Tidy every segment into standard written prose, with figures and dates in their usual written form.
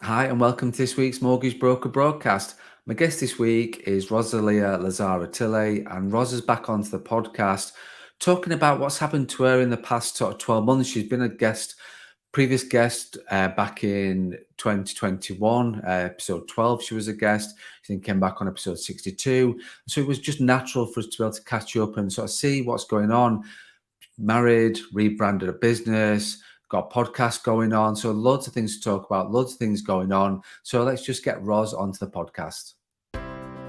Hi, and welcome to this week's Mortgage Broker broadcast. My guest this week is Rosalia Lazzara-Tilley, and Ros is back onto the podcast talking about what's happened to her in the past sort of 12 months. She's been a previous guest back in 2021, episode 12. She was a guest. She then came back on episode 62. So it was just natural for us to be able to catch up and sort of see what's going on. Married, rebranded a business, got a podcast going on. So loads of things to talk about, loads of things going on. So let's just get Ros onto the podcast.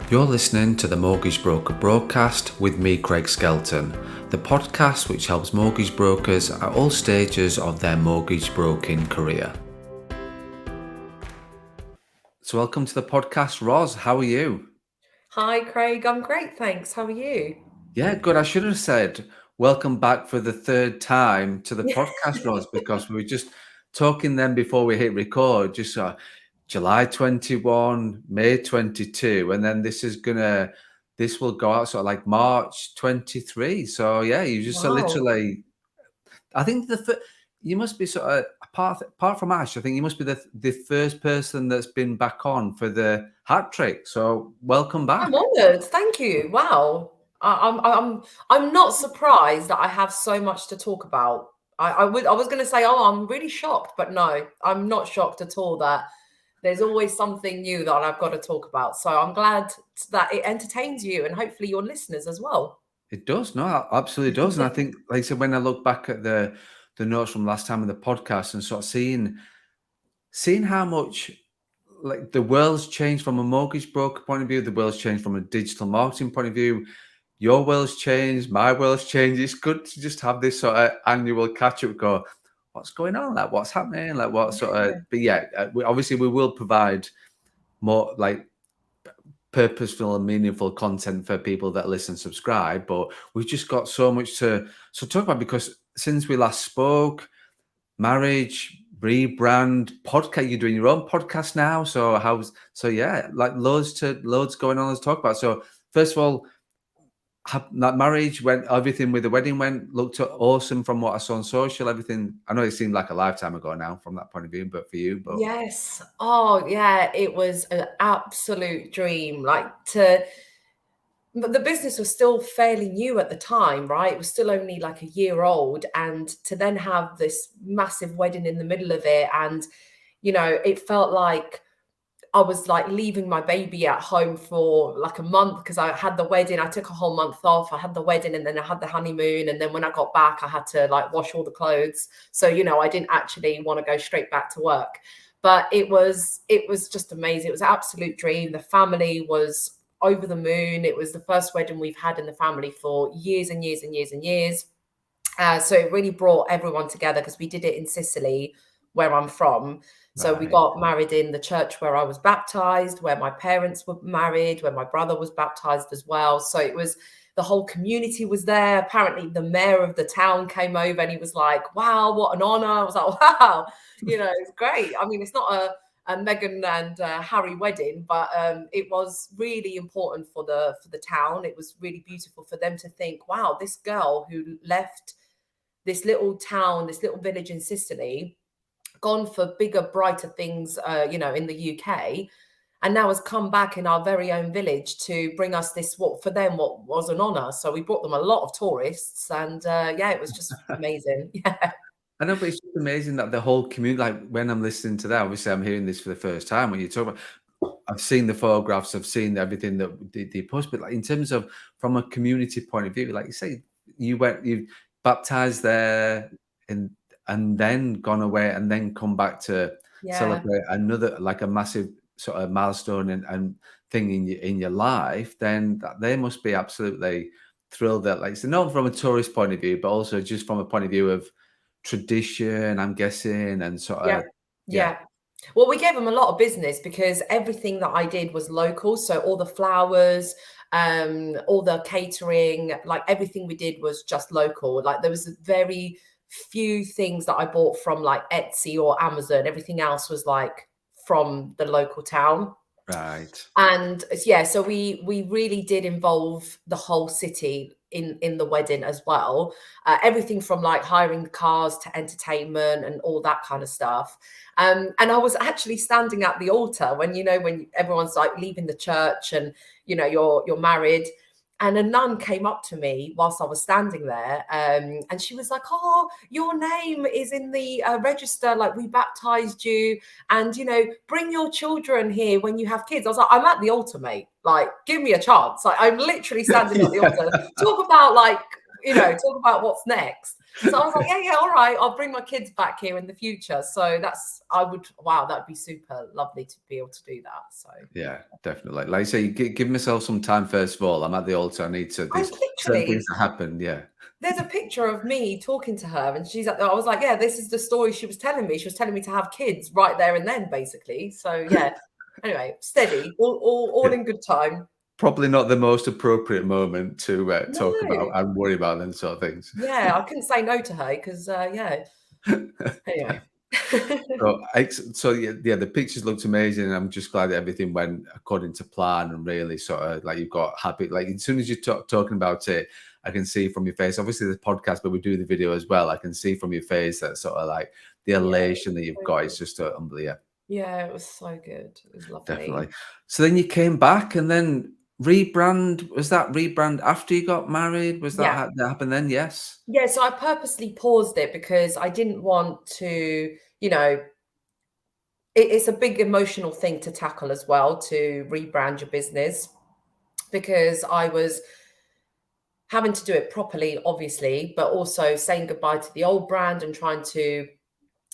You're listening to the Mortgage Broker broadcast with me, Craig Skelton, the podcast which helps mortgage brokers at all stages of their mortgage broking career. So welcome to the podcast, Ros. How are you? Hi, Craig. I'm great, thanks. How are you? Yeah, good. I should have said welcome back for the third time to the Yeah. podcast, Ros, because we were just talking then before we hit record, just July 21, May 22, and then this will go out sort of like March 23. So yeah, you just Wow. literally, I think you must be sort of apart from Ash. I think you must be the first person that's been back on for the hat trick. So welcome I'm back. honoured. Thank you. Wow. I'm not surprised that I have so much to talk about. I was going to say, oh, I'm really shocked, but no, I'm not shocked at all that there's always something new that I've got to talk about. So I'm glad that it entertains you and hopefully your listeners as well. It does, no, it absolutely does. And I think, like I said, when I look back at the notes from last time in the podcast and sort of seeing how much like the world's changed from a mortgage broker point of view, the world's changed from a digital marketing point of view. Your world's changed, my world's changed. It's good to just have this sort of annual catch up. Go, what's going on? Like, what's happening? Like, what sort of? Yeah. But yeah, we will provide more like purposeful and meaningful content for people that listen and subscribe, but we've just got so much to talk about because since we last spoke, marriage, rebrand, podcast, you're doing your own podcast now. Yeah, like loads going on to talk about. So first of all, that marriage went, everything with the wedding looked awesome from what I saw on social. Everything, I know it seemed like a lifetime ago now from that point of view, but for you, but Yes. Oh, yeah. It was an absolute dream. But the business was still fairly new at the time, right? It was still only like a year old. And to then have this massive wedding in the middle of it, and, it felt like I was like leaving my baby at home for like a month because I had the wedding. I took a whole month off. I had the wedding and then I had the honeymoon. And then when I got back, I had to like wash all the clothes. So, I didn't actually want to go straight back to work. But it was just amazing. It was an absolute dream. The family was over the moon. It was the first wedding we've had in the family for years and years and years and years. So it really brought everyone together because we did it in Sicily, where I'm from. So we right. got married in the church where I was baptized, where my parents were married, where my brother was baptized as well. So it was the whole community was there. Apparently, the mayor of the town came over and he was like, "Wow, what an honor!" I was like, "Wow, it's great." I mean, it's not a Meghan and Harry wedding, but it was really important for the town. It was really beautiful for them to think, "Wow, this girl who left this little town, this little village in Sicily, gone for bigger, brighter things, in the UK, and now has come back in our very own village to bring us this, what for them, what was an honor." So we brought them a lot of tourists, and yeah, it was just amazing. Yeah, I know, but it's just amazing that the whole community, like when I'm listening to that, obviously I'm hearing this for the first time when you talk about, I've seen the photographs, I've seen everything that they post, but like in terms of from a community point of view, like you say, you baptized there and then gone away and then come back to yeah, celebrate another like a massive sort of milestone and thing in your life, then they must be absolutely thrilled that like so not from a tourist point of view, but also just from a point of view of tradition, I'm guessing, and sort yeah, of yeah, yeah. Well, we gave them a lot of business because everything that I did was local. So all the flowers, all the catering, like everything we did was just local. Like there was very few things that I bought from like Etsy or Amazon. Everything else was like from the local town. right. And yeah, so we really did involve the whole city. in the wedding as well. Everything from like hiring cars to entertainment and all that kind of stuff. And I was actually standing at the altar when, when everyone's like leaving the church and, you're married. And a nun came up to me whilst I was standing there, and she was like, "Oh, your name is in the register. Like, we baptized you, and bring your children here when you have kids." I was like, "I'm at the altar, mate. Like, give me a chance. Like, I'm literally standing at the altar. Talk about talk about what's next." So I was like, yeah, all right. I'll bring my kids back here in the future. So that'd be super lovely to be able to do that. So Yeah, definitely. Like I say, give myself some time first of all. I'm at the altar. I need to. I There's certain things literally, that happen. Yeah. there's a picture of me talking to her, and I was like, yeah, this is the story she was telling me. She was telling me to have kids right there and then, basically. So yeah. Anyway, steady, all Yeah. in good time. Probably not the most appropriate moment to talk about No. and worry about them sort of things. Yeah, I couldn't say no to her because yeah. Anyway. So yeah, the pictures looked amazing, and I'm just glad that everything went according to plan and really sort of like you've got happy. Like as soon as you're talking about it, I can see from your face. Obviously, the podcast, but we do the video as well. I can see from your face that sort of like the Yeah, elation that you've so got good. is just unbelievable. Yeah, it was so good. It was lovely. Definitely. So then you came back, and then rebrand. Was that rebrand after you got married? Was that Yeah. that happened then? Yes. Yeah, so I purposely paused it because I didn't want to, it's a big emotional thing to tackle as well, to rebrand your business, because I was having to do it properly, obviously, but also saying goodbye to the old brand and trying to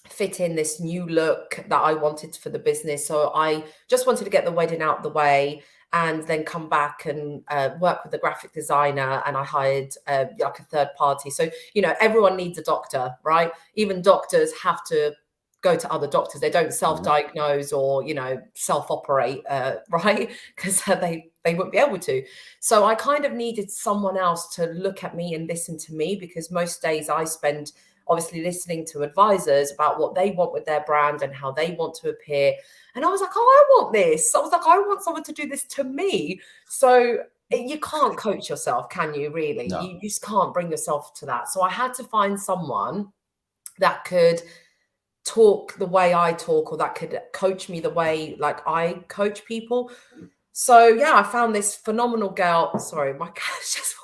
fit in this new look that I wanted for the business. So I just wanted to get the wedding out the way and then come back and work with the graphic designer. And I hired like a third party. So, everyone needs a doctor, right? Even doctors have to go to other doctors. They don't self-diagnose or, self-operate, right? Because they wouldn't be able to. So I kind of needed someone else to look at me and listen to me, because most days I spend obviously listening to advisors about what they want with their brand and how they want to appear. And I was like, oh, I want this. I was like, I want someone to do this to me. So you can't coach yourself, can you, really? No. You just can't bring yourself to that. So I had to find someone that could talk the way I talk, or that could coach me the way like I coach people. So yeah, I found this phenomenal girl. Sorry, my cat's just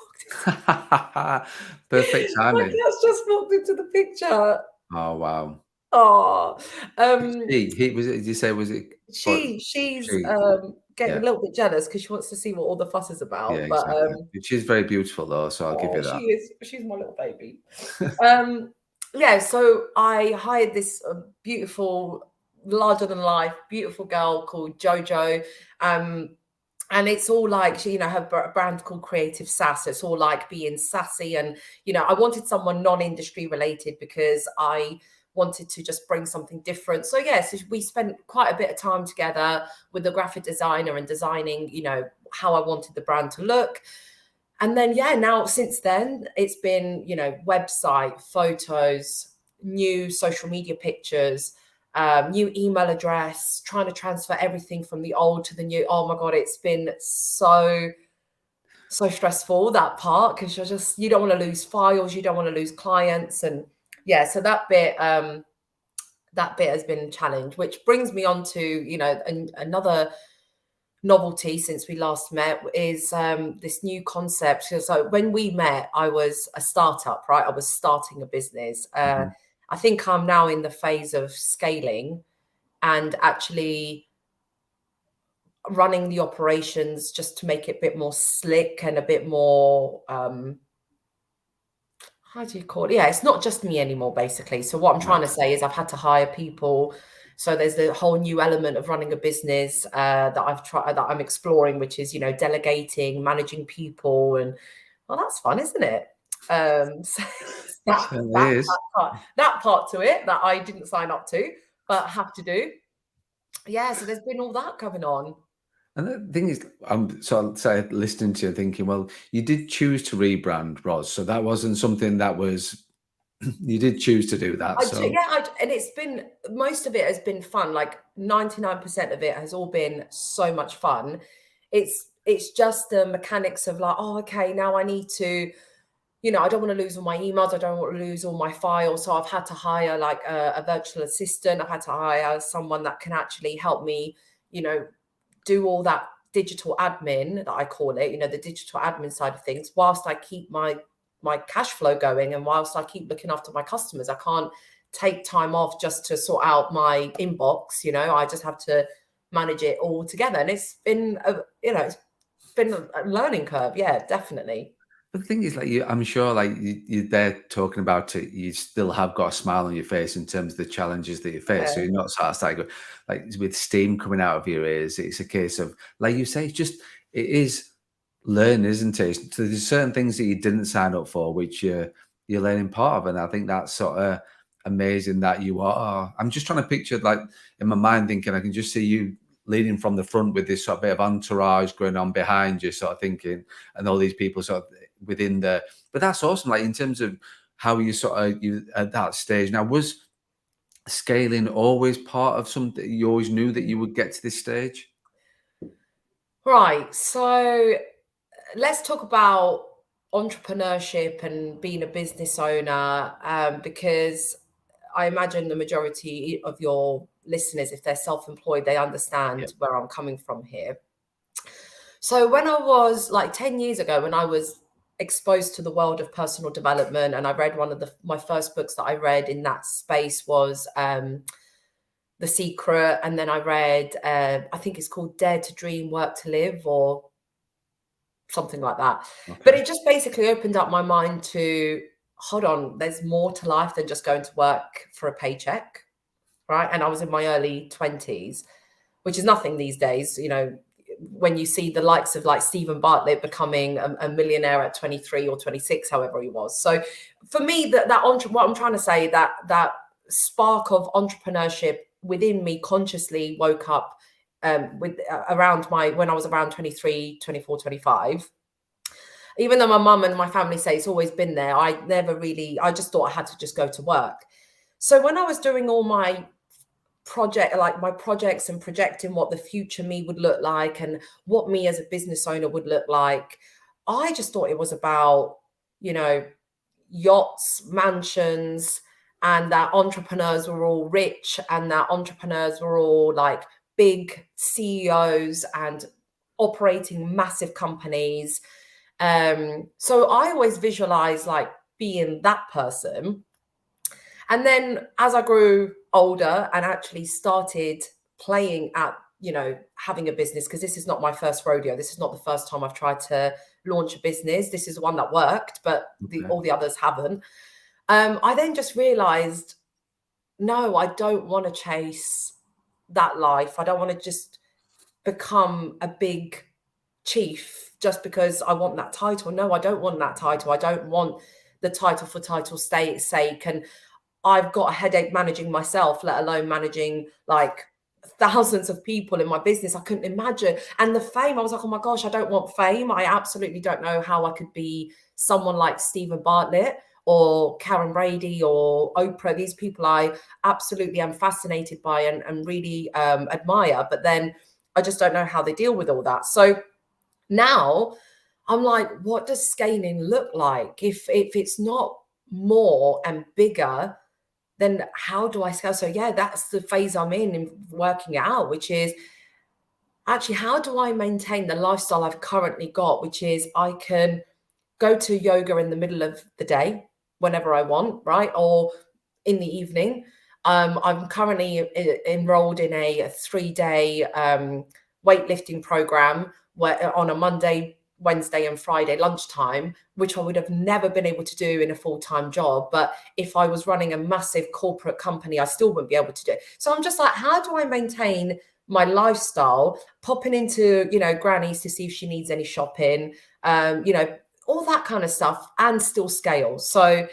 Perfect my timing. cat's just walked into the picture. Oh wow. Oh, He was it? Did you say was it? But she's she, getting a yeah, little bit jealous because she wants to see what all the fuss is yeah, about. But exactly. She's very beautiful though, so I'll give you that. she's my little baby. Yeah, so I hired this beautiful, larger than life, beautiful girl called Jojo. And it's all like she, her brand called Creative Sass. It's all like being sassy, and I wanted someone non-industry related because I wanted to just bring something different. So yes, we spent quite a bit of time together with the graphic designer and designing, how I wanted the brand to look. And then now since then it's been, website, photos, new social media pictures, new email address, trying to transfer everything from the old to the new. Oh my God, it's been so stressful, that part, because you don't want to lose files, you don't want to lose clients. And yeah, so that bit has been a challenge, which brings me on to, another novelty since we last met is this new concept. So when we met, I was a startup, right? I was starting a business. Mhm. I think I'm now in the phase of scaling and actually running the operations just to make it a bit more slick and a bit more how do you call it? Yeah, it's not just me anymore, basically. So what I'm trying to say is I've had to hire people. So there's the whole new element of running a business that I'm exploring, which is, delegating, managing people, and well, that's fun, isn't it? So Certainly is. that part to it that I didn't sign up to, but have to do. Yeah, so there's been all that going on. And the thing is, I'm listening to you thinking, well, you did choose to rebrand, Ros. So that wasn't something that was you did choose to do that. So And it's been, most of it has been fun. Like 99% of it has all been so much fun. it's just the mechanics of like, oh, okay, now I need to, I don't want to lose all my emails. I don't want to lose all my files. So I've had to hire like a virtual assistant. I've had to hire someone that can actually help me, do all that digital admin that I call it, the digital admin side of things, whilst I keep my cash flow going and whilst I keep looking after my customers. I can't take time off just to sort out my inbox. I just have to manage it all together. And it's been it's been a learning curve. Yeah, definitely. But the thing is, like I'm sure, like you're there talking about it, you still have got a smile on your face in terms of the challenges that you face. So Yeah. you're not sort of like with steam coming out of your ears. It's a case of, like you say, it is learn, isn't it? So there's certain things that you didn't sign up for, which you're learning part of, and I think that's sort of amazing that you are. I'm just trying to picture, like in my mind, thinking I can just see you leading from the front with this sort of bit of entourage going on behind you, sort of thinking, and all these people sort of within the. But that's awesome. Like in terms of how you sort of you at that stage. Now, was scaling always part of something? You always knew that you would get to this stage. Right. So let's talk about entrepreneurship and being a business owner, because I imagine the majority of your listeners, if they're self-employed, they Yeah. understand where I'm coming from here. So when I was like 10 years ago, when I was exposed to the world of personal development, and I read one of my first books that I read in that space was The Secret. And then I read, I think it's called Dare to Dream, Work to Live, or something like that. But Okay. it just basically opened up my mind to, hold on, there's more to life than just going to work for a paycheck, right? And I was in my early 20s, which is nothing these days, when you see the likes of like Stephen Bartlett becoming a millionaire at 23 or 26, however he was. So for me, what I'm trying to say, that spark of entrepreneurship within me consciously woke up with around when I was around 23, 24, 25. Even though my mum and my family say it's always been there, I just thought I had to just go to work. So when I was doing all my projects and projecting what the future me would look like and what me as a business owner would look like, I just thought it was about, yachts, mansions, and that entrepreneurs were all rich and that entrepreneurs were all like big CEOs and operating massive companies. So I always visualize like being that person. And then as I grew older and actually started playing at, having a business, because this is not my first rodeo. This is not the first time I've tried to launch a business. This is one that worked, but Okay. all the others haven't. I then just realized, no, I don't want to chase that life. I don't want to just become a big chief just because I want that title. No, I don't want that title. I don't want the title for title's sake. And I've got a headache managing myself, let alone managing like thousands of people in my business. I couldn't imagine. And the fame, I was like, oh my gosh, I don't want fame. I absolutely don't know how I could be someone like Stephen Bartlett or Karen Brady or Oprah. These people I absolutely am fascinated by and really admire. But then I just don't know how they deal with all that. So now I'm like, what does scaling look like? If it's not more and bigger, then how do I scale? So yeah, that's the phase I'm in working it out, which is actually, how do I maintain the lifestyle I've currently got, which is I can go to yoga in the middle of the day whenever I want, right? Or in the evening. I'm currently enrolled in a 3-day weightlifting program where on a Monday, Wednesday, and Friday lunchtime, which I would have never been able to do in a full-time job. But if I was running a massive corporate company, I still wouldn't be able to do it. So I'm just like, how do I maintain my lifestyle, popping into, Granny's to see if she needs any shopping, all that kind of stuff, and still scale. So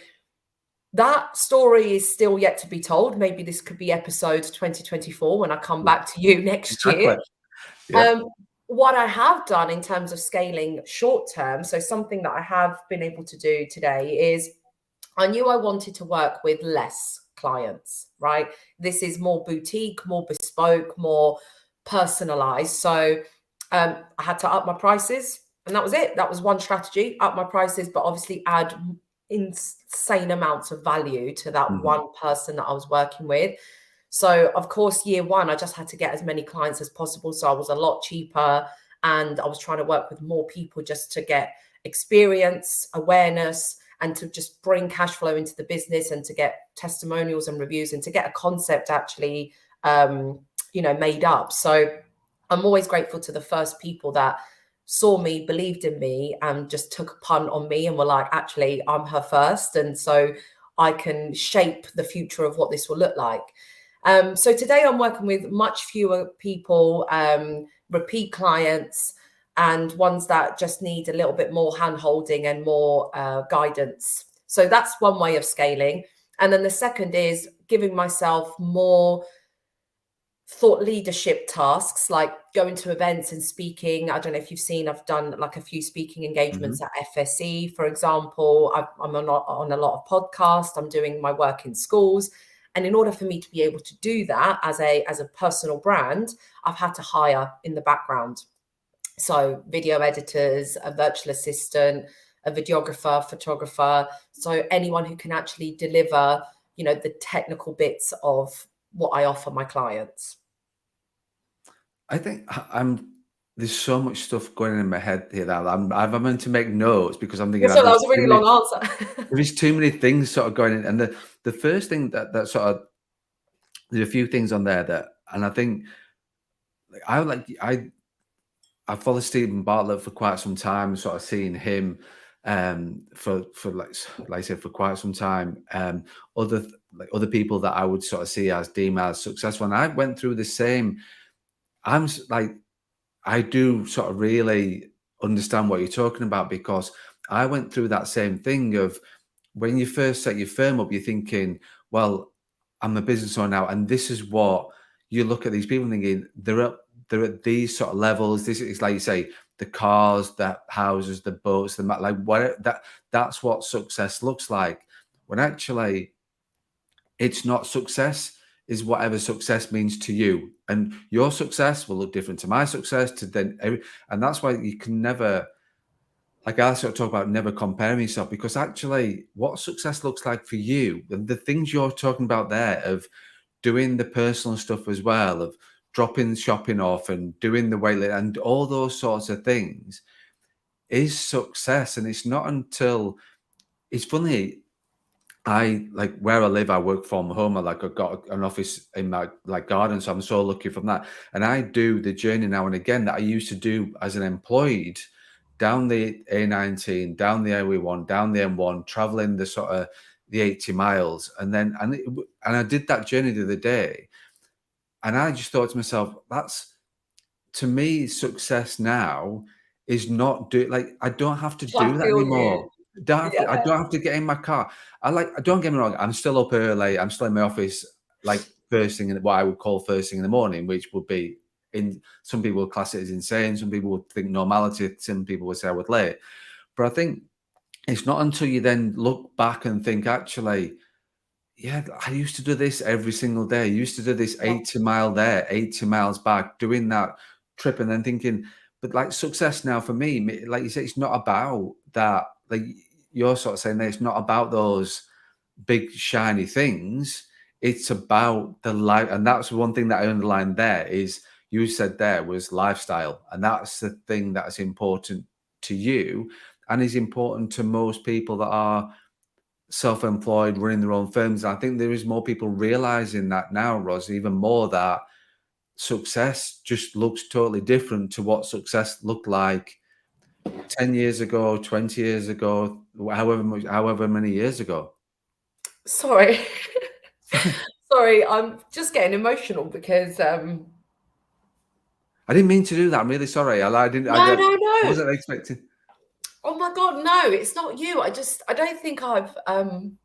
that story is still yet to be told. Maybe this could be episode 2024 when I come Yeah. back to you next Exactly. year. Yeah. What I have done in terms of scaling short term, so something that I have been able to do today is I knew I wanted to work with less clients, right? This is more boutique, more bespoke, more personalized. So I had to up my prices, and that was it. That was one strategy: up my prices, but obviously add insane amounts of value to that one person that I was working with. So, of course, year one, I just had to get as many clients as possible. So I was a lot cheaper, and I was trying to work with more people just to get experience, awareness, and to just bring cash flow into the business, and to get testimonials and reviews, and to get a concept actually, made up. So I'm always grateful to the first people that saw me, believed in me, and just took a punt on me and were like, actually, I'm her first. And so I can shape the future of what this will look like. So today I'm working with much fewer people, repeat clients, and ones that just need a little bit more hand holding and more guidance. So that's one way of scaling. And then the second is giving myself more thought leadership tasks, like going to events and speaking. I don't know if you've seen, I've done like a few speaking engagements at FSE, for example. I'm on a lot of podcasts. I'm doing my work in schools. And in order for me to be able to do that as a personal brand, I've had to hire in the background. So video editors, a virtual assistant, a videographer, photographer. So anyone who can actually deliver, the technical bits of what I offer my clients. I think there's so much stuff going on in my head here that I'm meant to make notes because I'm thinking So that was a really long answer. there's too many things sort of going in. And the first thing that sort of, there's a few things on there that, and I think I followed Stephen Bartlett for quite some time, sort of seeing him for like I said, for quite some time. Other people that I would sort of see as deemed as successful. And I went through the same. I do sort of really understand what you're talking about, because I went through that same thing of when you first set your firm up, you're thinking, well, I'm a business owner now, and this is what you look at these people thinking they're at these sort of levels. This is, like you say, the cars, the houses, the boats, like what that's what success looks like. When actually it's not. Success is whatever success means to you, and your success will look different to my success to and that's why you can never, like I sort of talk about, never comparing yourself, because actually what success looks like for you, the things you're talking about there, of doing the personal stuff as well, of dropping shopping off and doing the weight and all those sorts of things, is success. And it's not until, it's funny, I like where I live, I work from home. I've got an office in my like garden, so I'm so lucky from that. And I do the journey now and again that I used to do as an employed, down the A19, down the A1, down the M1, traveling the sort of the 80 miles, and then and I did that journey the other day, and I just thought to myself, that's, to me, success now is not like I don't have to I do that feel you. anymore. I Yeah. don't have to get in my car. Don't get me wrong, I'm still up early. I'm still in my office like first thing in what I would call first thing in the morning, which would be, in some people would class it as insane. Some people would think normality. Some people would say I was late. But I think it's not until you then look back and think, actually, yeah, I used to do this every single day. I used to do this Yeah. 80 mile there, 80 miles back, doing that trip, and then thinking, but like success now for me, like you say, it's not about that. Like you're sort of saying that it's not about those big shiny things. It's about the life. And that's one thing that I underlined there is, you said there was lifestyle. And that's the thing that's important to you and is important to most people that are self-employed, running their own firms. I think there is more people realizing that now, Ros, even more, that success just looks totally different to what success looked like 10 years ago, 20 years ago, however many years ago. Sorry. Sorry. Sorry, I'm just getting emotional because I didn't mean to do that. I'm really sorry. no, no, I no. wasn't expecting. Oh my God, no, it's not you. I don't think um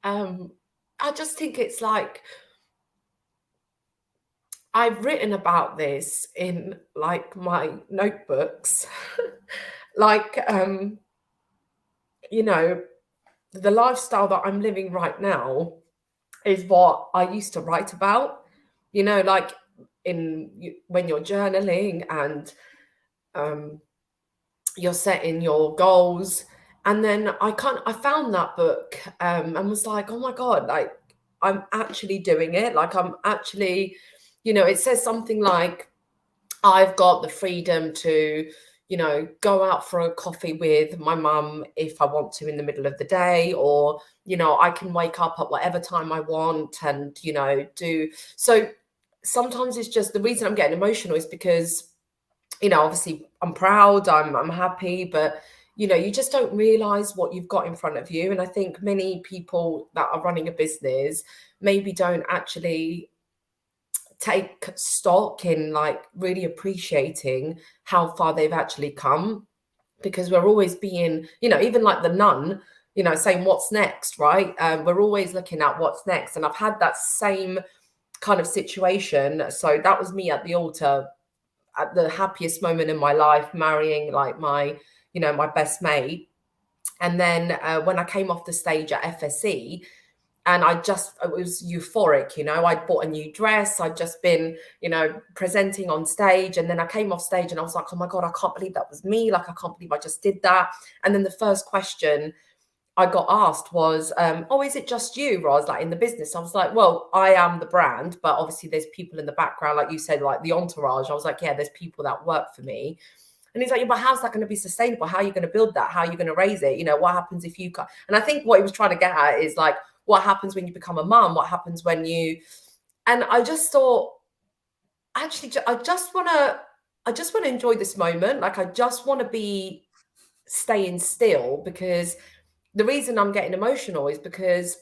I just think it's like I've written about this in like my notebooks. Like you know, the lifestyle that I'm living right now is what I used to write about. Like when you're journaling and you're setting your goals. And then I found that book and was like, oh my God, like I'm actually doing it. Like I'm actually, it says something like, I've got the freedom to, go out for a coffee with my mum if I want to in the middle of the day, or, I can wake up at whatever time I want and, do. So sometimes it's just, the reason I'm getting emotional is because, obviously I'm proud, I'm happy, but you just don't realize what you've got in front of you. And I think many people that are running a business maybe don't actually take stock in like really appreciating how far they've actually come, because we're always being, even like the nun, saying what's next, right? We're always looking at what's next. And I've had that same kind of situation. So that was me at the altar at the happiest moment in my life, marrying like my best mate. And then when I came off the stage at FSE, and it was euphoric, I'd bought a new dress, I'd just been, presenting on stage. And then I came off stage and I was like, oh my God, I can't believe that was me. Like, I can't believe I just did that. And then the first question I got asked was, oh, is it just you, Roz, like in the business? I was like, well, I am the brand, but obviously there's people in the background, like you said, like the entourage. I was like, yeah, there's people that work for me. And he's like, yeah, but how's that going to be sustainable? How are you going to build that? How are you going to raise it? What happens if you can't? And I think what he was trying to get at is like, what happens when you become a mum? What happens when you, and I just thought, actually, I just want to enjoy this moment. Like, I just want to be staying still, because the reason I'm getting emotional is because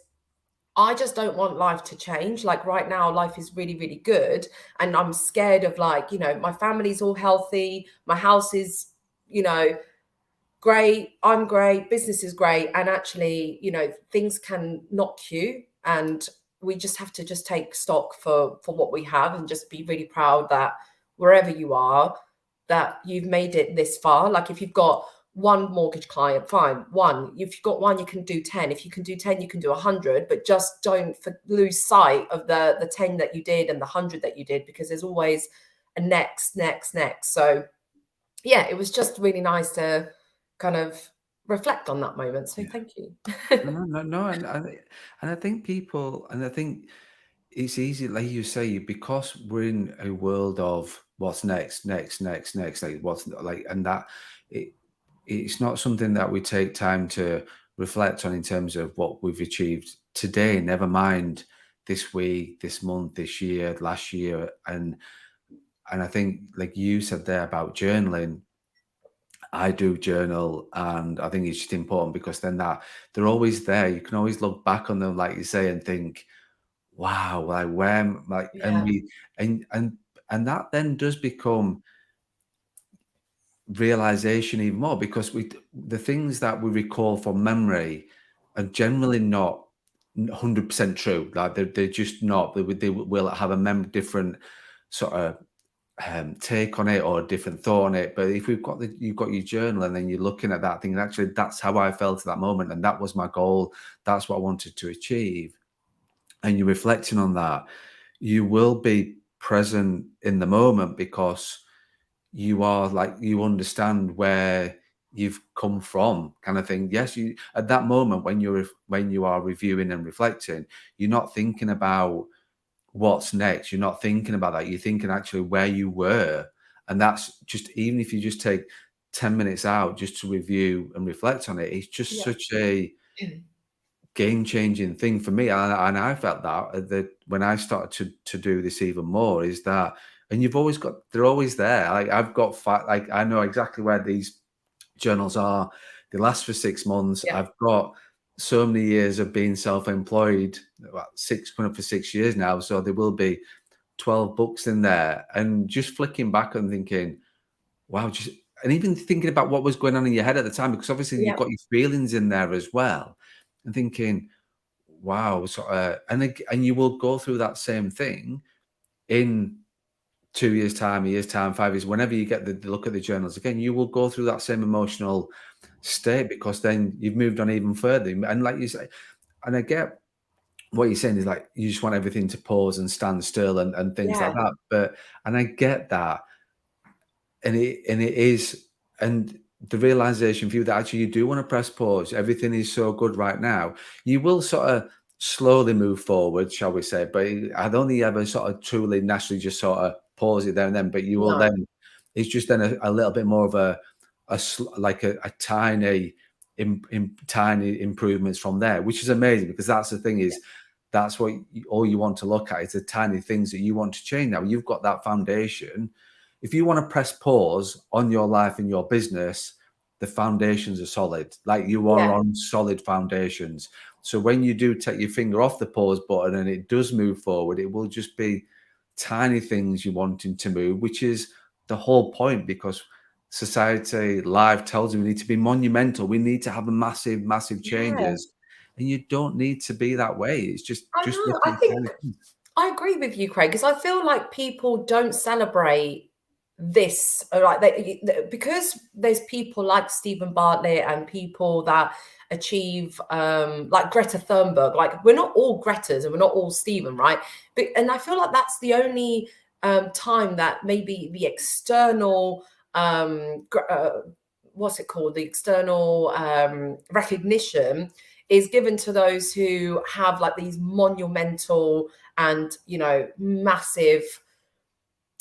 I just don't want life to change. Like right now, life is really, really good. And I'm scared of like, my family's all healthy. My house is, great. I'm great. Business is great. And actually, things can knock you. And we just have to just take stock for what we have and just be really proud that wherever you are, that you've made it this far. Like if you've got one mortgage client, fine, one. If you've got one, you can do 10. If you can do 10, you can do 100, but just don't lose sight of the 10 that you did and the 100 that you did, because there's always a next. So yeah, it was just really nice to kind of reflect on that moment. So thank you. No, and I think people, and I think it's easy, like you say, because we're in a world of what's next, like what's like, and that it it's not something that we take time to reflect on in terms of what we've achieved today, never mind this week, this month, this year, last year, and I think, like you said there about journaling, I do journal, and I think it's just important because then that they're always there. You can always look back on them, like you say, and think, "Wow, like when, like," and Yeah, we, and that then does become realization even more, because the things that we recall from memory are generally not 100% true. Like they're just not. They will have a different sort of take on it or a different thought on it. But if you've got your journal and then you're looking at that thing, and actually that's how I felt at that moment, and that was my goal. That's what I wanted to achieve. And you're reflecting on that, you will be present in the moment, because you are like, you understand where you've come from, kind of thing. Yes, you at that moment when when you are reviewing and reflecting, you're not thinking about what's next. You're not thinking about that. You're thinking actually where you were. And that's just, even if you just take 10 minutes out just to review and reflect on it, it's just yeah, such a game changing thing for me. And I felt that when I started to do this even more, is that, and they're always there. Like I've got, like, I know exactly where these journals are. They last for 6 months. yeah, I've got so many years of being self-employed, about coming up for 6 years now. So there will be 12 books in there. And just flicking back and thinking, wow, and even thinking about what was going on in your head at the time, because obviously you've yeah, got your feelings in there as well, and thinking, wow. So, and you will go through that same thing in 2 years' time, a year's time, 5 years, whenever you get the look at the journals again, you will go through that same emotional state, because then you've moved on even further. And like you say, and I get what you're saying is like you just want everything to pause and stand still and things like Yeah, that. But and I get that, and it is, and the realization for you that actually you do want to press pause. Everything is so good right now. You will sort of slowly move forward, shall we say? But I'd only ever sort of truly naturally just sort of pause it there and then. But you will no, then. It's just then a little bit more of like a tiny tiny improvements from there, which is amazing, because that's the thing is that's what all you want to look at is the tiny things that you want to change. Now you've got that foundation. If you want to press pause on your life and your business, the foundations are solid. Like you are yeah, on solid foundations. So when you do take your finger off the pause button and it does move forward, it will just be tiny things you wanting to move, which is the whole point, because society, life tells you we need to be monumental. We need to have a massive, massive yeah. changes. And you don't need to be that way. It's I just know. looking I at think tiny things. I agree with you, Craig, because I feel like people don't celebrate this, like because there's people like Stephen Bartlett and people that achieve, like Greta Thunberg. Like we're not all Gretas and we're not all Stephen, right? But and I feel like that's the only time that maybe the external what's it called? The external recognition is given to those who have like these monumental and massive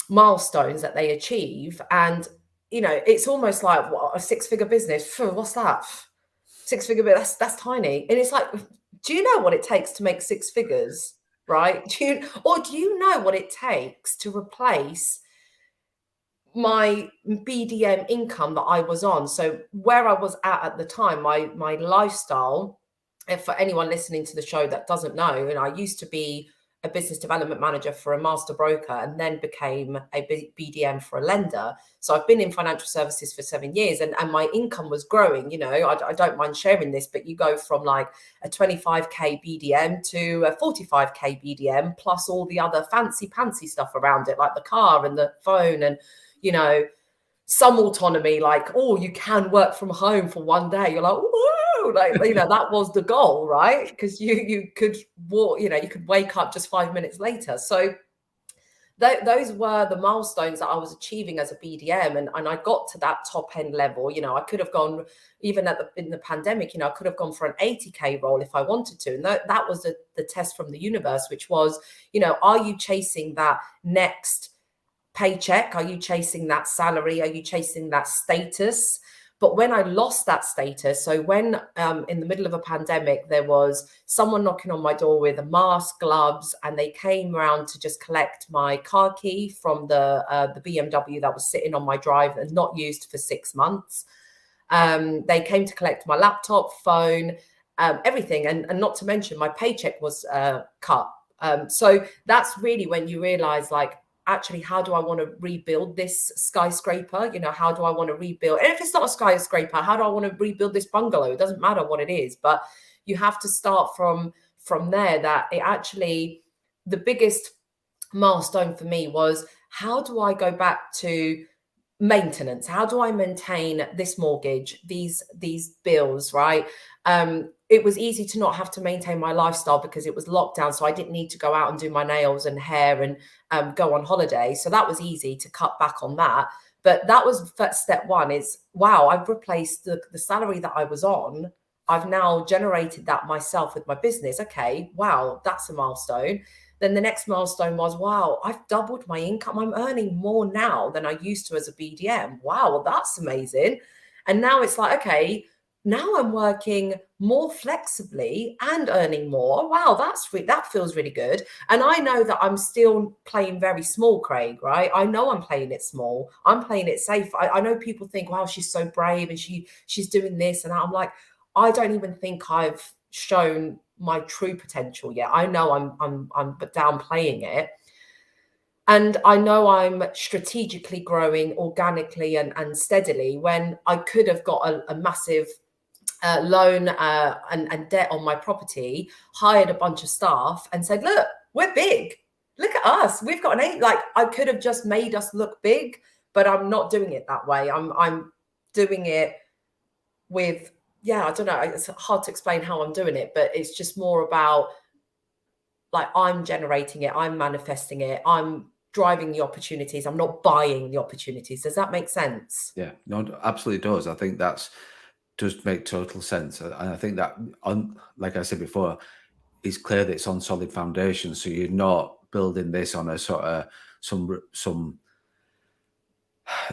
milestones that they achieve. And it's almost like, what, a six-figure business? Phew, what's that? Six-figure, that's tiny. And it's like, do you know what it takes to make six figures, right? Do you know what it takes to replace my BDM income that I was on? So where I was at the time, my lifestyle, if for anyone listening to the show that doesn't know, and I used to be a business development manager for a master broker and then became a BDM for a lender. So I've been in financial services for 7 years, and my income was growing. I don't mind sharing this, but you go from like a 25K BDM to a 45K BDM plus all the other fancy stuff around it, like the car and the phone and, you know, some autonomy, like, oh, you can work from home for one day. You're like, whoa, like, that was the goal, right? Because you could walk, you could wake up just 5 minutes later. So those were the milestones that I was achieving as a BDM, and I got to that top end level. I could have gone even in the pandemic. I could have gone for an 80K role if I wanted to, and that was the test from the universe, which was, are you chasing that next paycheck? Are you chasing that salary? Are you chasing that status? But when I lost that status, so when in the middle of a pandemic, there was someone knocking on my door with a mask, gloves, and they came around to just collect my car key from the BMW that was sitting on my drive and not used for 6 months. They came to collect my laptop, phone, everything, and not to mention my paycheck was cut. So that's really when you realize, like, actually, how do I want to rebuild this skyscraper? How do I want to rebuild? And if it's not a skyscraper, how do I want to rebuild this bungalow? It doesn't matter what it is, but you have to start from there. That it actually, the biggest milestone for me was, how do I go back to maintenance? How do I maintain this mortgage, these bills, right? It was easy to not have to maintain my lifestyle because it was lockdown, so I didn't need to go out and do my nails and hair and go on holiday. So that was easy to cut back on that. But that was step one, is, wow, I've replaced the salary that I was on. I've now generated that myself with my business. Okay, wow, that's a milestone. Then the next milestone was, wow, I've doubled my income. I'm earning more now than I used to as a BDM. Wow, well, that's amazing. And now it's like, okay, now I'm working more flexibly and earning more. Wow, that feels really good. And I know that I'm still playing very small, Craig, right? I know I'm playing it small. I'm playing it safe. I know people think, wow, she's so brave and she's doing this. And I'm like, I don't even think I've shown my true potential yet. I know I'm downplaying it. And I know I'm strategically growing organically and steadily, when I could have got a massive loan and debt on my property, hired a bunch of staff and said, look, we're big. Look at us. We've got an eight. Like, I could have just made us look big, but I'm not doing it that way. I'm doing it with, yeah, I don't know. It's hard to explain how I'm doing it, but it's just more about like I'm generating it, I'm manifesting it, I'm driving the opportunities, I'm not buying the opportunities. Does that make sense? Yeah, no, it absolutely does. I think does make total sense. And I think that, like I said before, it's clear that it's on solid foundation. So you're not building this on a sort of some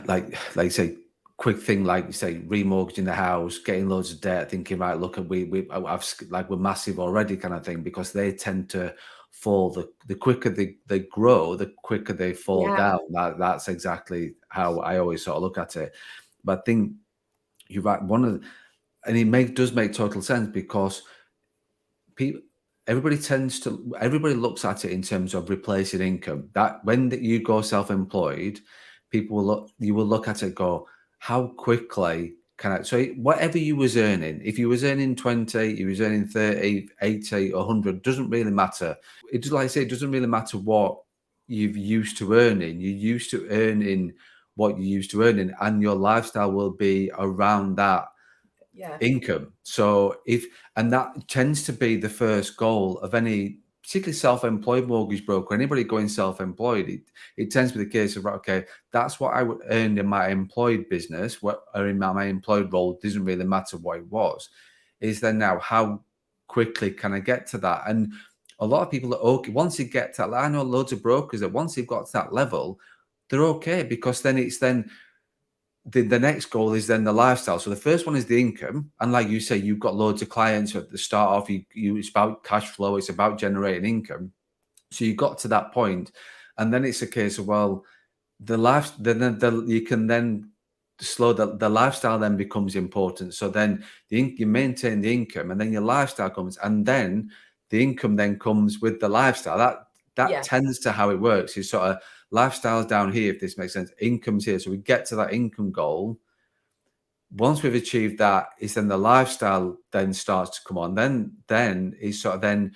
like you say, quick thing, like you say, remortgaging the house, getting loads of debt, thinking, right, look, we're massive already, kind of thing, because they tend to fall. The quicker they grow, the quicker they fall Yeah. down. That's exactly how I always sort of look at it. But I think you're right. And does make total sense, because people, everybody looks at it in terms of replacing income. That when you go self-employed, you will look at it and go, how quickly can I, so whatever you was earning, if you was earning 20, you was earning 30, 80, 100, doesn't really matter. Like I say, it doesn't really matter what you've used to earning. You're used to earning what you used to earning, and your lifestyle will be around that Yeah. income. And that tends to be the first goal of any, particularly self-employed mortgage broker, anybody going self-employed. It tends to be the case of, right, okay, that's what I would earn in my employed business, or in my employed role. Doesn't really matter what it was. Is then now, how quickly can I get to that? And a lot of people are okay once you get to that. I know loads of brokers that once they've got to that level, they're okay, because then the next goal is then the lifestyle. So the first one is the income, and like you say, you've got loads of clients at the start off. It's about cash flow. It's about generating income. So you got to that point, and then it's a case of, well, you can then slow the lifestyle then becomes important. So then you maintain the income, and then your lifestyle comes, and then the income then comes with the lifestyle. That Yeah. tends to how it works. It's sort of lifestyle's down here, if this makes sense. Income's here. So we get to that income goal. Once we've achieved that, is then the lifestyle then starts to come on. Then is sort of then,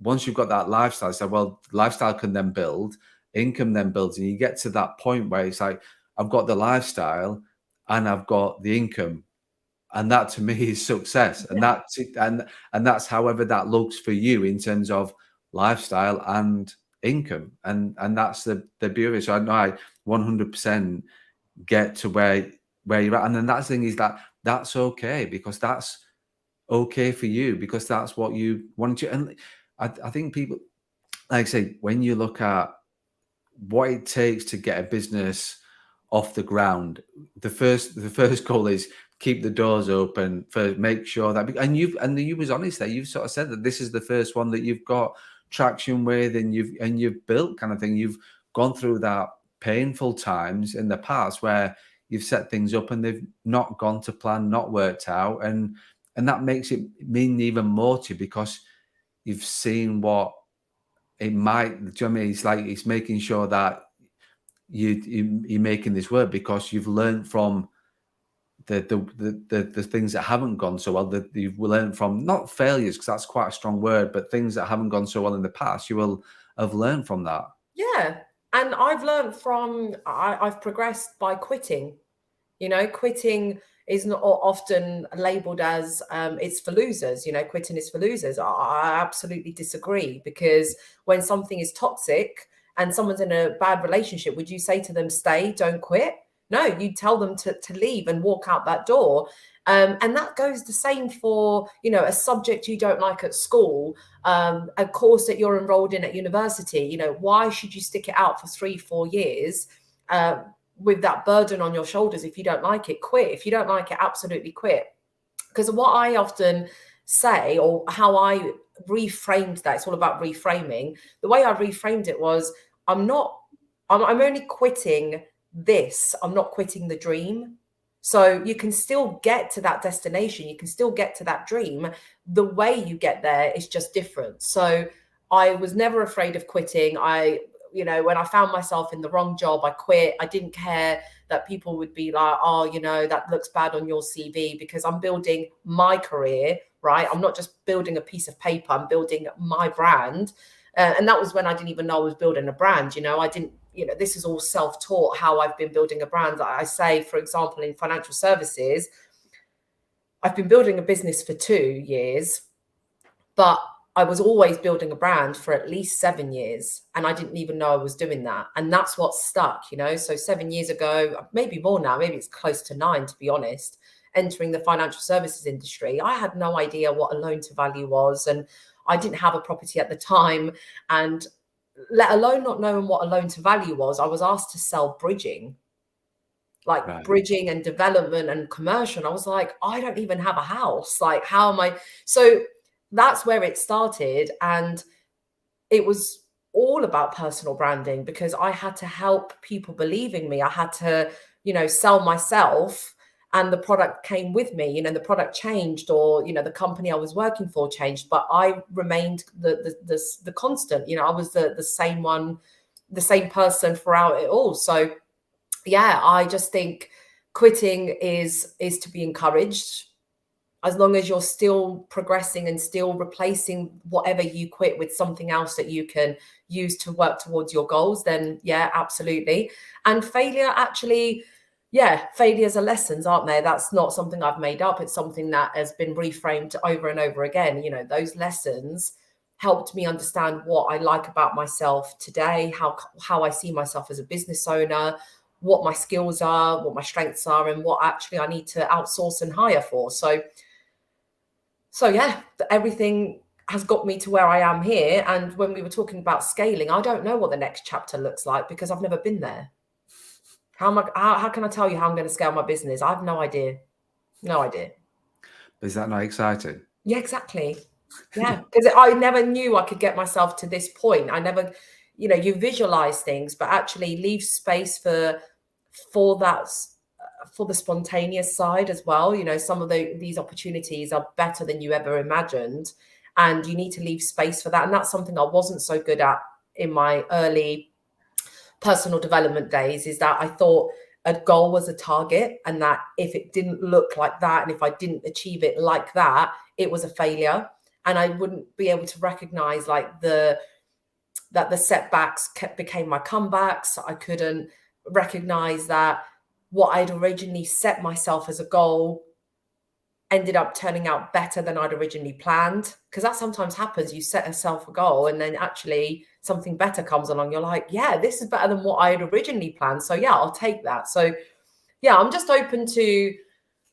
once you've got that lifestyle, so well, lifestyle can then build, income then builds, and you get to that point where it's like, I've got the lifestyle and I've got the income, and that to me is success. And Yeah. that's it, and that's however that looks for you in terms of lifestyle and income, and that's the beauty of it. So I know I 100% get to where you're at, and then that thing is that's okay, because that's okay for you, because that's what you wanted to. And I think people, like I say, when you look at what it takes to get a business off the ground, the first goal is keep the doors open, first make sure that, and you was honest there, you've sort of said that this is the first one that you've got traction with, and you've built, kind of thing. You've gone through that painful times in the past where you've set things up and they've not gone to plan, not worked out, and that makes it mean even more to you, because you've seen what it might. Do you know what I mean? It's like, it's making sure that you're making this work, because you've learned from the things that haven't gone so well, that you've learned from, not failures, because that's quite a strong word, but things that haven't gone so well in the past. You will have learned from that. Yeah. And I've learned from, I've progressed by quitting. Quitting is not often labeled as it's for losers. Quitting is for losers. I absolutely disagree, because when something is toxic and someone's in a bad relationship, would you say to them, stay, don't quit? No, you tell them to leave and walk out that door. And that goes the same for, a subject you don't like at school, a course that you're enrolled in at university. Why should you stick it out for 3-4 years? With that burden on your shoulders? If you don't like it, quit. If you don't like it, absolutely quit. Because what I often say, or how I reframed that, it's all about reframing. The way I reframed it was, I'm only quitting this. I'm not quitting the dream. So you can still get to that destination. You can still get to that dream. The way you get there is just different. So I was never afraid of quitting. When I found myself in the wrong job, I quit. I didn't care that people would be like, oh, that looks bad on your CV, because I'm building my career, right? I'm not just building a piece of paper. I'm building my brand. And that was when I didn't even know I was building a brand. I didn't, this is all self-taught, how I've been building a brand. I say, for example, in financial services, I've been building a business for 2 years, but I was always building a brand for at least 7 years, and I didn't even know I was doing that. And that's what stuck, you know. So 7 years ago, maybe more now, maybe it's close to 9, to be honest, entering the financial services industry, I had no idea what a loan to value was, and I didn't have a property at the time. And let alone not knowing what a loan to value was, I was asked to sell bridging, like Right. bridging and development and commercial. And I was like, I don't even have a house. Like, how am I? So that's where it started. And it was all about personal branding, because I had to help people believe in me. I had to, you know, sell myself, and the product came with me. You know, the product changed, or, you know, the company I was working for changed, but I remained the constant. You know, I was the same one, the same person throughout it all. So yeah, I just think quitting is to be encouraged, as long as you're still progressing and still replacing whatever you quit with something else that you can use to work towards your goals. Then yeah, absolutely. And failure, actually, yeah, failures are lessons, aren't they? That's not something I've made up. It's something that has been reframed over and over again. You know, those lessons helped me understand what I like about myself today, how I see myself as a business owner, what my skills are, what my strengths are, and what actually I need to outsource and hire for. So yeah, everything has got me to where I am here. And when we were talking about scaling, I don't know what the next chapter looks like, because I've never been there. How can I tell you how I'm going to scale my business? I have no idea. No idea. Is that not exciting? Yeah, exactly. Yeah, because I never knew I could get myself to this point. I never, you know, you visualize things, but actually leave space for that, for the spontaneous side as well. You know, some of these opportunities are better than you ever imagined, and you need to leave space for that. And that's something I wasn't so good at in my early personal development days, is that I thought a goal was a target, and that if it didn't look like that, and if I didn't achieve it like that, it was a failure. And I wouldn't be able to recognize like that the setbacks became my comebacks. I couldn't recognize that what I'd originally set myself as a goal ended up turning out better than I'd originally planned. Because that sometimes happens. You set yourself a goal, and then actually something better comes along. You're like, yeah, this is better than what I had originally planned. So yeah, I'll take that. So yeah, I'm just open to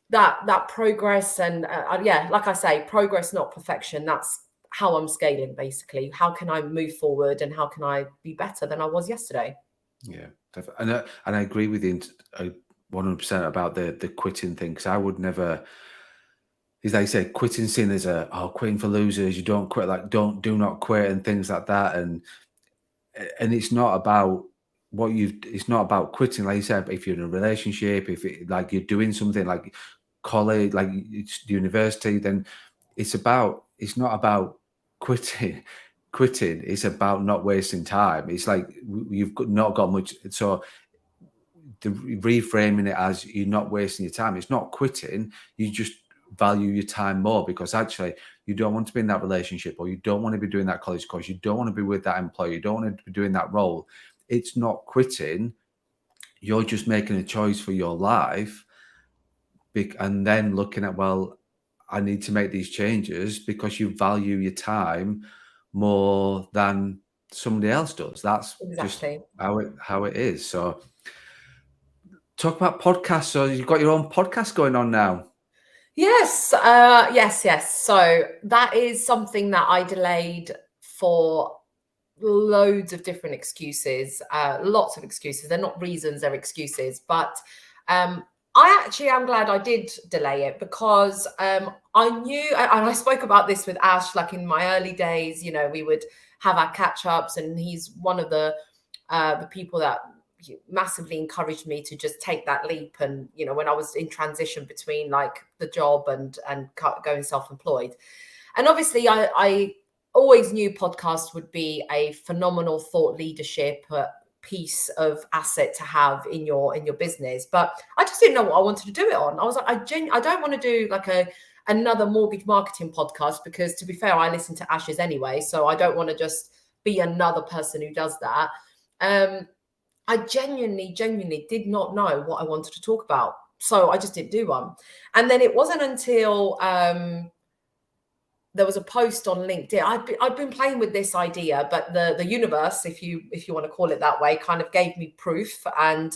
that progress. And yeah, like I say, progress, not perfection. That's how I'm scaling, basically. How can I move forward, and how can I be better than I was yesterday? Yeah, definitely. And I agree with you 100% about the quitting thing, because I would never, is they say quitting seen as quitting for losers. You don't quit, like do not quit and things like that. And it's not about it's not about quitting, like you said. If you're in a relationship, if it, like you're doing something like college, like it's university, then it's not about quitting. Quitting, it's about not wasting time. It's like not got much. So reframing it as you're not wasting your time, it's not quitting. You just value your time more, because actually you don't want to be in that relationship, or you don't want to be doing that college course, you don't want to be with that employee, you don't want to be doing that role. It's not quitting. You're just making a choice for your life, and then looking at, well, I need to make these changes because you value your time more than somebody else does. That's just Exactly. how it is. So talk about podcasts. So you've got your own podcast going on now. Yes, yes. So that is something that I delayed for loads of different excuses, lots of excuses. They're not reasons, they're excuses. But I actually am glad I did delay it, because I knew, and I spoke about this with Ash, like in my early days, you know, we would have our catch ups, and he's one of the people that massively encouraged me to just take that leap. And, you know, when I was in transition between like the job and going self-employed. And obviously I always knew podcasts would be a phenomenal thought leadership piece of asset to have in your business, but I just didn't know what I wanted to do it on. I was like, I don't want to do like another mortgage marketing podcast, because to be fair, I listen to Ash's anyway, so I don't want to just be another person who does that. I genuinely did not know what I wanted to talk about, so I just didn't do one. And then it wasn't until there was a post on LinkedIn. I'd been playing with this idea, but the universe, if you want to call it that way, kind of gave me proof. And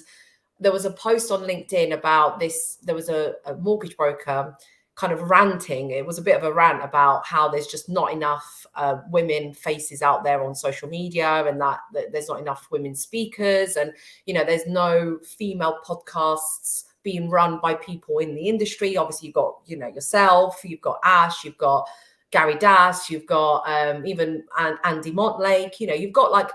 there was a post on LinkedIn about this. There was a mortgage broker kind of ranting. It was a bit of a rant about how there's just not enough women faces out there on social media, and that there's not enough women speakers, and there's no female podcasts being run by people in the industry. Obviously, you've got yourself, you've got Ash, you've got Gary Das, you've got even Andy Montlake. You've got, like,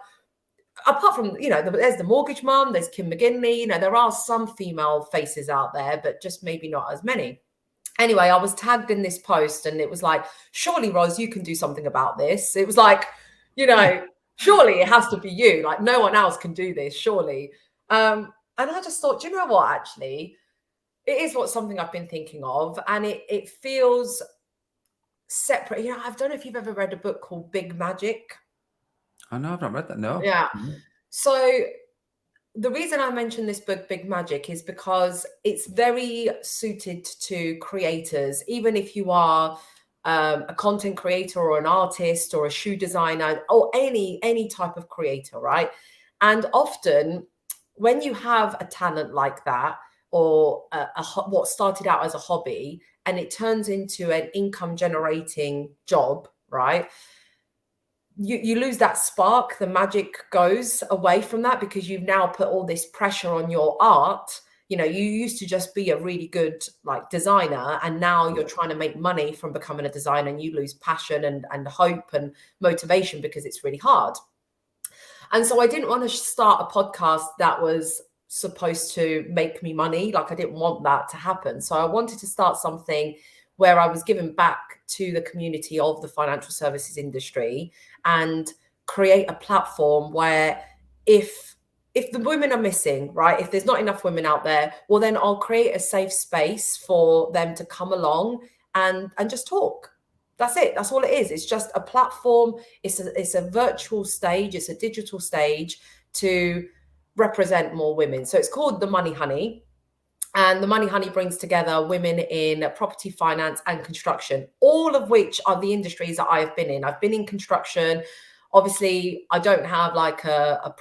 apart from, there's the mortgage mum, there's Kim McGinley. There are some female faces out there, but just maybe not as many. Anyway, I was tagged in this post, and it was like, surely, Ros, you can do something about this. It was like, surely it has to be you. Like, no one else can do this, surely. And I just thought, do you know what, actually, it is something I've been thinking of, and it feels separate. I don't know if you've ever read a book called Big Magic. I know, I've not read that, no. Yeah. So the reason I mention this book, Big Magic, is because it's very suited to creators, even if you are a content creator or an artist or a shoe designer or any type of creator, right? And often when you have a talent like that, or what started out as a hobby, and it turns into an income generating job, right? You lose that spark. The magic goes away from that, because you've now put all this pressure on your art. You used to just be a really good, like, designer, and now you're trying to make money from becoming a designer, and you lose passion and hope and motivation because it's really hard. And so I didn't want to start a podcast that was supposed to make me money. Like, I didn't want that to happen. So I wanted to start something where I was giving back to the community of the financial services industry, and create a platform where if the women are missing, right, if there's not enough women out there, well, then I'll create a safe space for them to come along and just talk. That's it. That's all it is. It's just a platform. It's a virtual stage. It's a digital stage to represent more women. So it's called The Money Honey. And The Money Honey brings together women in property finance and construction, all of which are the industries that I have been in. I've been in construction. Obviously, I don't have like a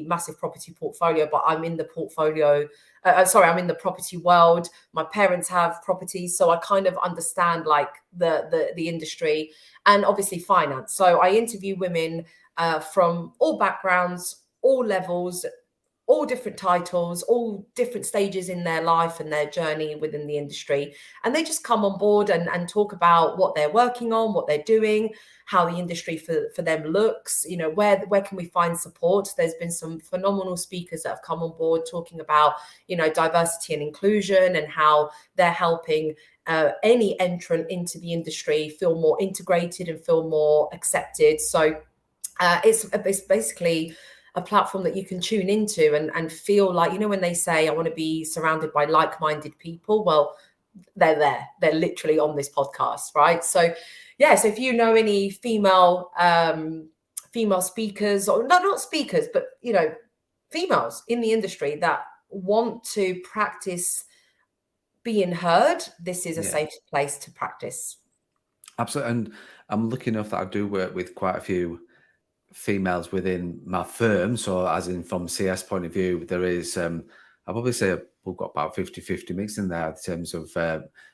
massive property portfolio, but I'm in the portfolio. I'm in the property world. My parents have properties, so I kind of understand, like, the industry, and obviously finance. So I interview women from all backgrounds, all levels, all different titles, all different stages in their life and their journey within the industry. And they just come on board and talk about what they're working on, what they're doing, how the industry for them looks, where can we find support. There's been some phenomenal speakers that have come on board talking about, diversity and inclusion, and how they're helping any entrant into the industry feel more integrated and feel more accepted. So it's basically a platform that you can tune into and feel like, when they say, I want to be surrounded by like-minded people, well, they're there. They're literally on this podcast, right? So yeah, so if you know any female speakers, or not speakers, but females in the industry that want to practice being heard, this is a safe place to practice. Absolutely. And I'm lucky enough that I do work with quite a few females within my firm. So as in from CS point of view, there is, I'll probably say we've got about 50-50 mix in there in terms of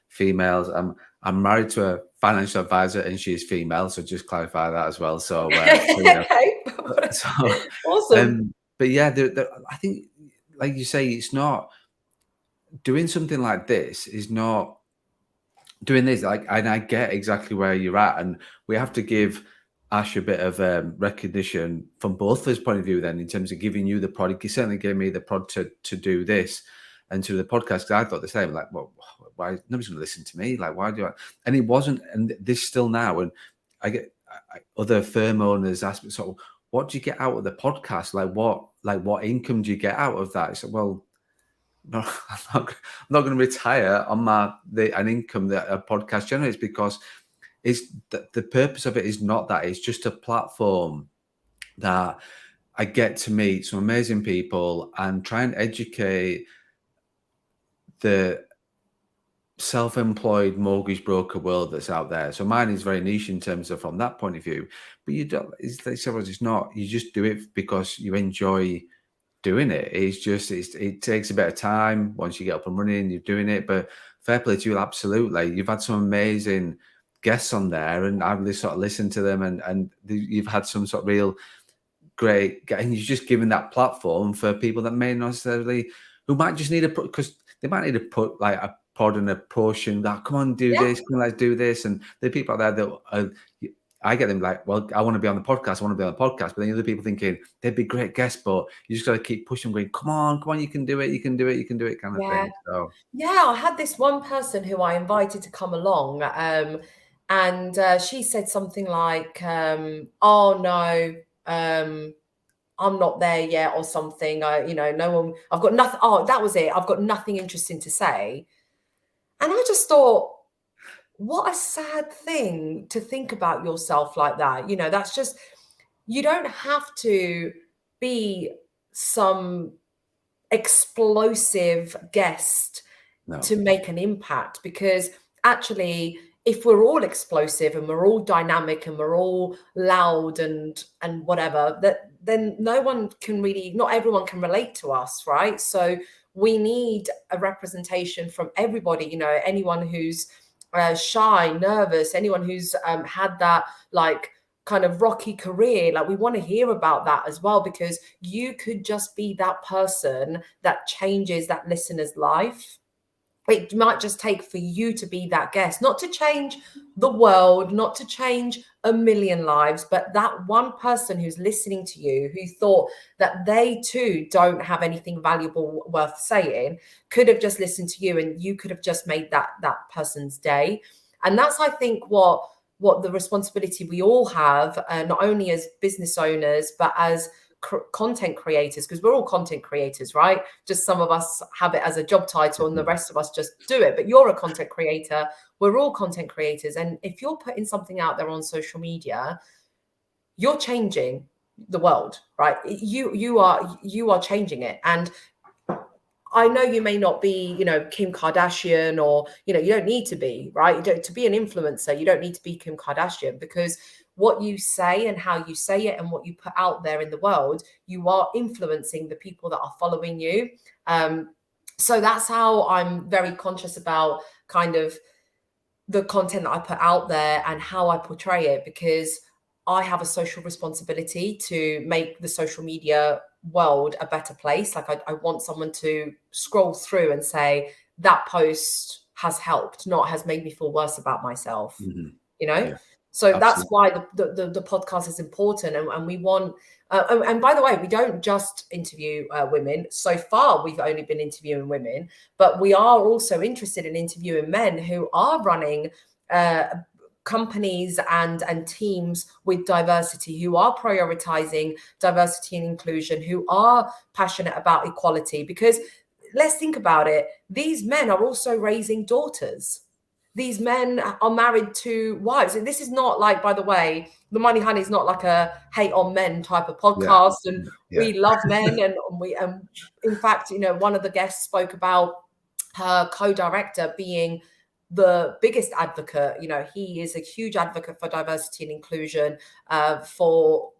females. I'm married to a financial advisor, and she's female. So just clarify that as well. So, Awesome. But yeah, I think, like you say, it's not doing something like this is not doing this. Like, and I get exactly where you're at, and we have to give Ash a bit of recognition from both of his point of view then, in terms of giving you the prod. He certainly gave me the prod to do this and to the podcast, because I thought the same, like, well, why nobody's going to listen to me? Like, why do I? And it wasn't, and this still now, and I get other firm owners ask me, so what do you get out of the podcast? Like what income do you get out of that? I said, well, no, I'm not going to retire on an income that a podcast generates, because it's the purpose of it is not that. It's just a platform that I get to meet some amazing people and try and educate the self-employed mortgage broker world that's out there. So mine is very niche in terms of from that point of view. But you don't. It's not. You just do it because you enjoy doing it. It takes a bit of time once you get up and running. You're doing it, but fair play to you. Absolutely, you've had some amazing guests on there, and I've sort of listened to them, and you've had some sort of real great, and you're just giving that platform for people that may not necessarily, who might just need a put, because they might need to put like a pod and a portion that, come on, do Yeah. this, come on, let's do this. And there are people out there that I get them like, well, I want to be on the podcast, I want to be on the podcast. But then other people thinking they'd be great guests, but you just got to keep pushing, going, come on, you can do it, you can do it, you can do it, kind of Yeah. thing. So Yeah, I had this one person who I invited to come along, and she said something like, "Oh no, I'm not there yet," or something. No one. I've got nothing. Oh, that was it. I've got nothing interesting to say. And I just thought, what a sad thing to think about yourself like that. That's just, you don't have to be some explosive guest no. to make an impact, because actually, if we're all explosive and we're all dynamic and we're all loud and whatever, that then not everyone can relate to us, right? So we need a representation from everybody. Anyone who's shy, nervous, anyone who's had that like kind of rocky career, like we want to hear about that as well, because you could just be that person that changes that listener's life. It might just take for you to be that guest, not to change the world, not to change a million lives, but that one person who's listening to you, who thought that they too don't have anything valuable worth saying, could have just listened to you, and you could have just made that person's day. And that's, I think, what the responsibility we all have, not only as business owners, but as content creators, because we're all content creators, right? Just some of us have it as a job title and the rest of us just do it. But you're a content creator. We're all content creators. And if you're putting something out there on social media, you're changing the world, right? You are changing it. And I know you may not be, Kim Kardashian, or, you don't need to be, right? To be an influencer, you don't need to be Kim Kardashian, because what you say and how you say it and what you put out there in the world, you are influencing the people that are following you. So that's how I'm very conscious about kind of the content that I put out there and how I portray it, because I have a social responsibility to make the social media world a better place. Like I want someone to scroll through and say, that post has helped, not has made me feel worse about myself. Yeah, So that's absolutely. why the podcast is important, and we want. And by the way, we don't just interview women. So far, we've only been interviewing women, but we are also interested in interviewing men who are running companies and teams with diversity, who are prioritizing diversity and inclusion, who are passionate about equality. Because let's think about it, these men are also raising daughters. These men are married to wives. And this is not like, by the way, the Money Honey is not like a hate on men type of podcast. And we love men. And in fact, one of the guests spoke about her co-director being the biggest advocate. He is a huge advocate for diversity and inclusion, for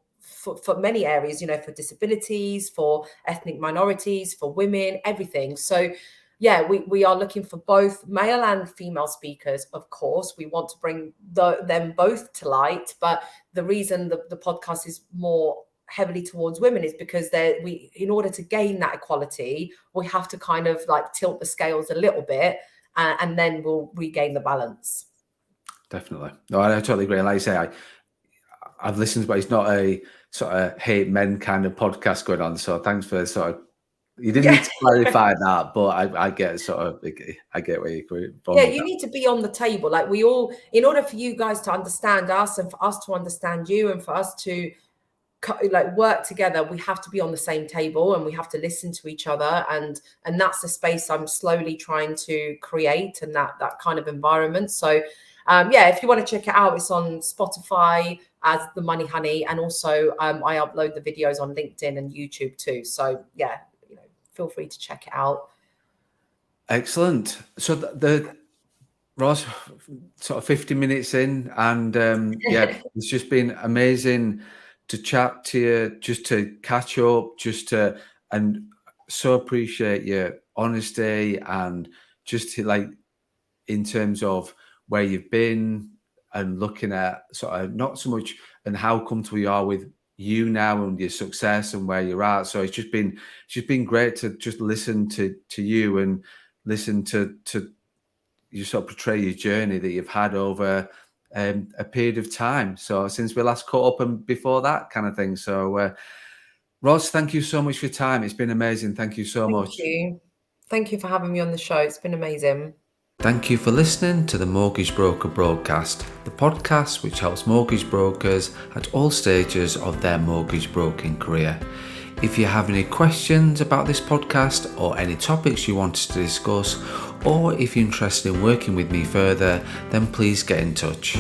many areas, for disabilities, for ethnic minorities, for women, everything. So yeah, we are looking for both male and female speakers. Of course, we want to bring them both to light. But the reason the podcast is more heavily towards women is because in order to gain that equality, we have to kind of like tilt the scales a little bit, and then we'll regain the balance. Definitely. No, I totally agree. And like I say, I've listened, but it's not a sort of hate men kind of podcast going on. So thanks for sort of, you didn't need to clarify that, but I get sort of, I get where you're coming from. Yeah, you need to be on the table. Like we all, in order for you guys to understand us and for us to understand you and for us to like work together, we have to be on the same table and we have to listen to each other. And that's the space I'm slowly trying to create, and that kind of environment. So yeah, if you want to check it out, it's on Spotify as The Money Honey. And also I upload the videos on LinkedIn and YouTube too. So yeah, feel free to check it out. Excellent. So Ros, sort of 50 minutes in, and yeah, it's just been amazing to chat to you, just to catch up, and so appreciate your honesty and just to like in terms of where you've been and looking at sort of not so much and how comfortable you are with you now and your success and where you're at. So it's just been great to just listen to you and listen to you sort of portray your journey that you've had over a period of time. So since we last caught up and before that kind of thing. So Ros, thank you so much for your time. It's been amazing. Thank you so Thank much. you. Thank you for having me on the show. It's been amazing. Thank you for listening to the Mortgage Broker Broadcast, the podcast which helps mortgage brokers at all stages of their mortgage broking career. If you have any questions about this podcast or any topics you want us to discuss, or if you're interested in working with me further, then please get in touch.